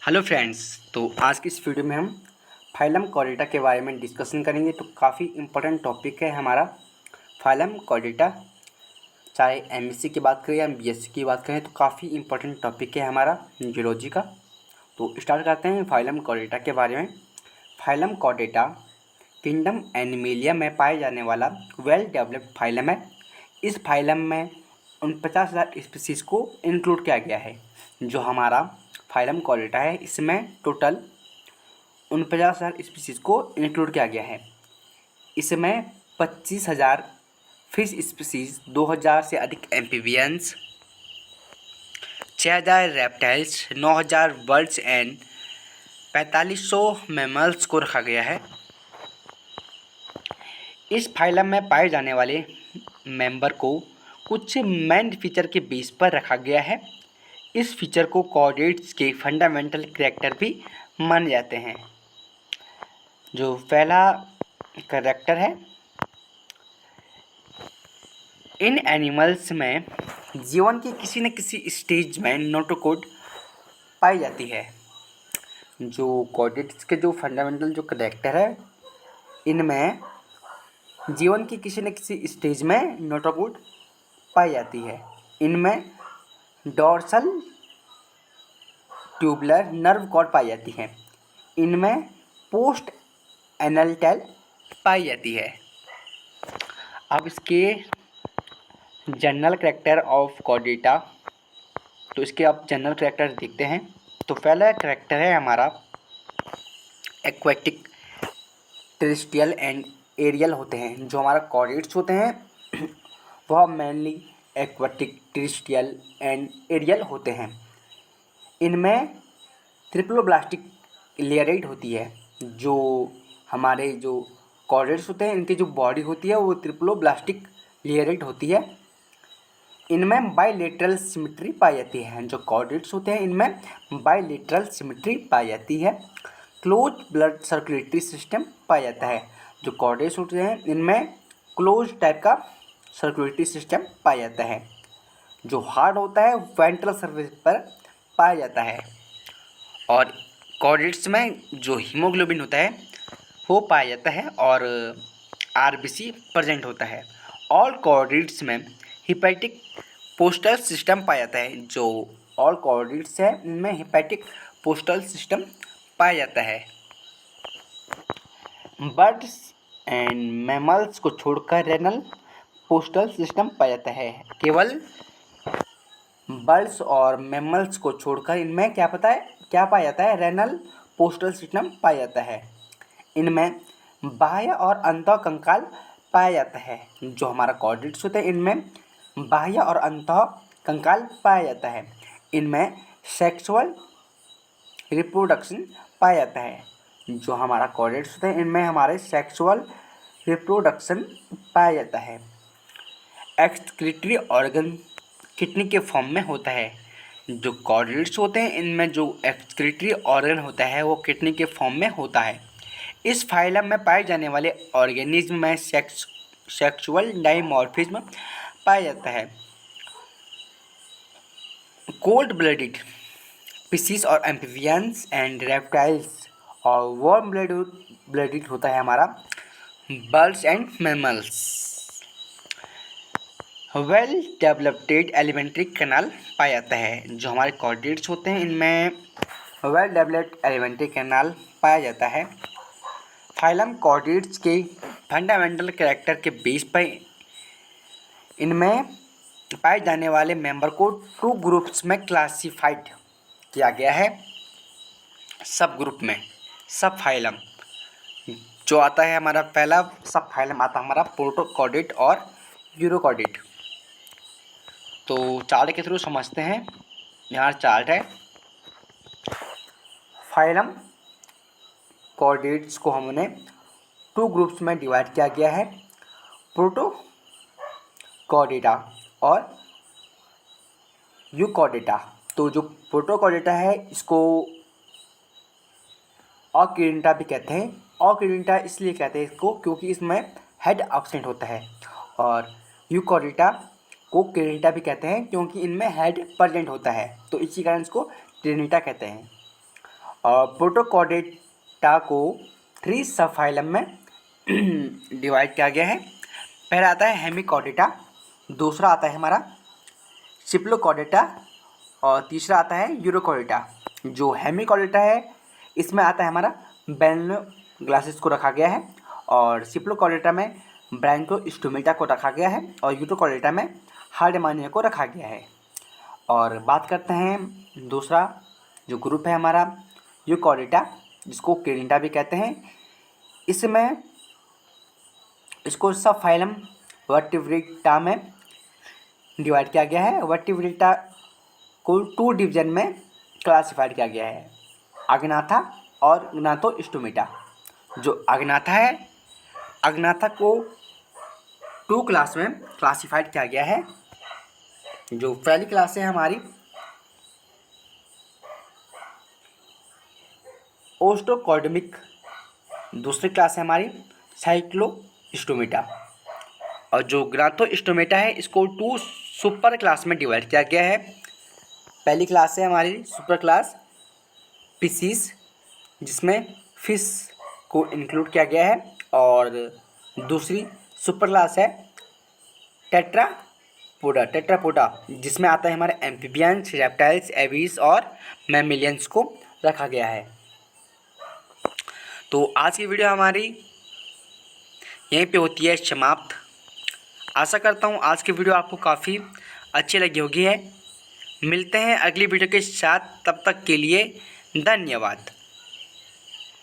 Hello friends. तो आज की इस वीडियो में हम फाइलम कॉर्डेटा के बारे में डिस्कशन करेंगे। तो काफ़ी इम्पोर्टेंट टॉपिक है हमारा फाइलम कॉर्डेटा। चाहे एमएससी की बात करें या बीएससी की बात करें तो काफ़ी इम्पोर्टेंट टॉपिक है हमारा जियोलॉजी का। तो स्टार्ट करते हैं फाइलम कॉर्डेटा के बारे में। फाइलम कॉर्डेटा किंगडम एनिमेलिया में पाए जाने वाला वेल डेवलप्ड फाइलम है। इस फाइलम में 49,000 स्पीसीज़ को इंक्लूड किया गया है। जो हमारा फाइलम कॉर्डेटा है इसमें टोटल 49,000 स्पीसीज़ को इंक्लूड किया गया है। इसमें 25,000 फिश स्पीसीज़, 2,000 से अधिक amphibians, 6,000 reptiles, 9,000 birds and 4,500 mammals को रखा गया है। इस फाइलम में पाए जाने वाले मेंबर को कुछ मेन फीचर के बेस पर रखा गया है। इस फीचर को कॉर्डेट्स के फंडामेंटल कैरेक्टर भी माने जाते हैं। जो पहला कैरेक्टर है, इन एनिमल्स में जीवन की किसी न किसी स्टेज में नोटोकोड पाई जाती है। जो कॉर्डेट्स के जो फंडामेंटल जो कैरेक्टर है, इनमें जीवन की किसी न किसी स्टेज में नोटोकोड पाई जाती है। इनमें डोर्सल ट्यूबुलर नर्व कॉर्ड पाई जाती है। इनमें पोस्ट एनल टेल पाई जाती है। अब इसके जनरल कैरेक्टर ऑफ कॉर्डेटा, तो इसके आप जनरल कैरेक्टर देखते हैं। तो पहला कैरेक्टर है हमारा एक्वेटिक, टेरेस्ट्रियल एंड एरियल होते हैं। जो हमारा कॉर्डेट्स होते हैं वह mainly aquatic, terrestrial and aerial होते हैं। इनमें ट्रिप्लोब्लास्टिक लेयराइट होती है। जो हमारे जो कॉर्डेट्स होते हैं इनकी जो बॉडी होती है वो ट्रिप्लोब्लास्टिक लेयराइट होती है। इनमें बाइलेटरल सिमेट्री पाई जाती है। जो कॉर्डेट्स होते हैं इनमें बाइलेटरल सिमेट्री पाई जाती है। क्लोज ब्लड सर्कुलेटरी सिस्टम पाया जाता है। जो कॉर्डेट्स होते हैं इनमें क्लोज टाइप का सर्कुलेटरी सिस्टम पाया जाता है। जो हार्ट होता है वेंट्रल सर्फेस पर पाया जाता है। और कॉर्डेट्स में जो हीमोग्लोबिन होता है वो पाया जाता है और आरबीसी प्रेजेंट होता है। ऑल कॉर्डेट्स में हिपैटिक पोस्टल सिस्टम पाया जाता है। जो ऑल कॉर्डेट्स है इनमें हिपैटिक पोस्टल सिस्टम पाया जाता है। बर्ड्स एंड मैमल्स को छोड़कर रेनल पोस्टल सिस्टम पाया जाता है। केवल बर्ड्स और मैमल्स को छोड़कर इनमें क्या पाया जाता है, रेनल पोस्टल सिस्टम पाया जाता है। इनमें बाह्य और अंतः कंकाल पाया जाता है। जो हमारा कॉर्डेट्स होते हैं इनमें बाह्य और अंतः कंकाल पाया जाता है। इनमें सेक्सुअल रिप्रोडक्शन पाया जाता है। जो हमारा कॉर्डेट्स होते हैं इनमें हमारे सेक्सुअल रिप्रोडक्शन पाया जाता है। एक्सक्रीटरी ऑर्गन किडनी के फॉर्म में होता है। जो कॉर्डेट्स होते हैं इनमें जो एक्सक्रीटरी ऑर्गन होता है वो किडनी के फॉर्म में होता है। इस फाइलम में पाए जाने वाले ऑर्गेनिज्म में सेक्सुअल डाइमॉर्फिज्म पाया जाता है। कोल्ड ब्लडेड फिशिस और एम्फीबियंस एंड रेप्टाइल्स और वार्म ब्लडेड होता है हमारा birds and mammals. Well developed alimentary canal पाया जाता है। जो हमारे कॉर्डेट्स होते हैं इनमें वेल डेवलप्ड एलिमेंट्री कैनाल पाया जाता है। फाइलम कॉर्डेट्स के फंडामेंटल कैरेक्टर के बेस पर इनमें पाए जाने वाले मेंबर को 2 ग्रुप्स में क्लासिफाइड किया गया है। सब ग्रुप में सब फाइलम जो आता है हमारा, पहला सब फाइलम आता है हमारा प्रोटोकॉर्डेट और यूरोकॉर्डेट। तो चार्ट के थ्रू समझते हैं। यहाँ चार्ट है। फाइलम कॉर्डेट्स को हमने 2 ग्रुप्स में डिवाइड किया गया है, प्रोटोकॉर्डेटा और यूकॉर्डेटा। तो जो प्रोटोकॉर्डेटा है इसको ऑक्यूडेंटा भी कहते हैं। ऑक्यूडेंटा इसलिए कहते हैं इसको क्योंकि इसमें हेड एब्सेंट होता है। और यूकॉर्डेटा को क्रेनिटा भी कहते हैं क्योंकि इनमें हेड प्रेजेंट होता है। तो इसी कारण इसको ट्रिनिटा कहते हैं। और प्रोटोकॉर्डेटा को 3 सब फाइलम में डिवाइड किया गया है। पहला आता है हेमिकॉर्डेटा, दूसरा आता है हमारा सिप्लोकॉर्डेटा और तीसरा आता है यूरोकॉर्डेटा। जो हेमिकॉर्डेटा है इसमें आता है हमारा बेल्नो ग्लासेस को रखा गया है और सिप्लोकॉर्डेटा में ब्रैंकोस्टोमेटा को रखा गया है और यूरोकॉर्डेटा में हार्डमानिया को रखा गया है। और बात करते हैं दूसरा जो ग्रुप है हमारा यूकॉर्डेटा, जिसको केनिडा भी कहते हैं। इसमें इसको सब फाइलम वर्टिब्रेटा में डिवाइड किया गया है। वर्टिब्रेटा को 2 डिवीजन में क्लासिफाइड किया गया है, अग्नाथा और ग्नाथोस्टोमेटा। जो अग्नाथा है, अग्नाथा को 2 क्लास में क्लासिफाइड किया गया है। जो पहली क्लास है हमारी ओस्टोकॉर्डमिक, दूसरी क्लास है हमारी साइक्लोस्टोमेटा और जो ग्नाथोस्टोमेटा है इसको 2 सुपर क्लास में डिवाइड किया गया है। पहली क्लास है हमारी सुपर क्लास पिसीस, जिसमें फिश को इंक्लूड किया गया है और दूसरी सुपर क्लास है टेट्रापोडा, जिसमें आता है हमारे एम्फीबियंस, रेप्टाइल्स, एविस और मैमिलियंस को रखा गया है। तो आज की वीडियो हमारी यहीं पे होती है समाप्त। आशा करता हूँ आज की वीडियो आपको काफ़ी अच्छी लगी होगी है। मिलते हैं अगली वीडियो के साथ, तब तक के लिए धन्यवाद।